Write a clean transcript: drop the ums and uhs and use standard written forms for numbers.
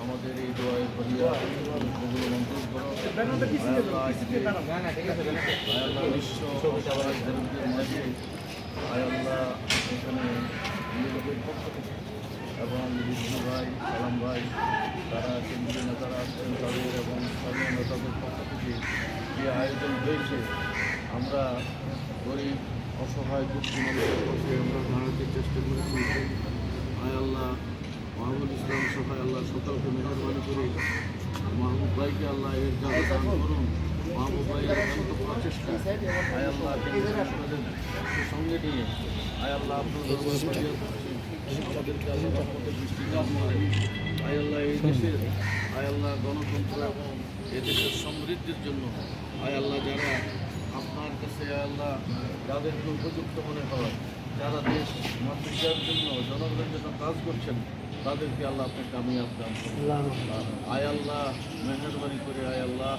আমাদের এই দোয়ায় করিয়া কবুল মঞ্জুর করো। আয়াল্লাহ বিশ্ব অসহায়দের মাঝে আয়াল্লাহ এখানে নিজেদের পক্ষ থেকে এবং বিষ্ণু ভাই সালাম ভাই তারা কেন্দ্রীয় নেতারা আসছেন তাদের এবং স্থানীয় নেতাদের পক্ষ থেকে যে আয়োজন হয়েছে আমরা গরিব অসহায় দুঃখী মানুষের পাশে আমরা দাঁড়াতে চেষ্টা করেছি। আয়াল্লাহ মাহমুদ ইসলাম সহ আল্লাহ সকলকে মেহরবানি করে মাহমুদ ভাইকে আল্লাহ এর জায়গা দান করুন। মাহমুদ ভাইয়ের অত্যন্ত প্রচেষ্টা আয়াল্লাহ আপনাদের সঙ্গে নিয়ে আয়াল্লাহ তাদেরকে আল্লাহ রহমতের দৃষ্টি দান করেন। আয়াল্লাহ এই দেশের আয়াল্লাহ গণতন্ত্র এবং এদেশের সমৃদ্ধির জন্য আয়াল্লাহ যারা আপনার কাছে আয়াল্লাহ যাদেরকে উপযুক্ত মনে হয় যারা দেশ মাতৃকার জন্য জনগণের জন্য কাজ করছেন তাদেরকে আল্লাহ আপনি কামিয়াব দান করুন। আয়াল্লাহ মেহরবানি করে আয়াল্লাহ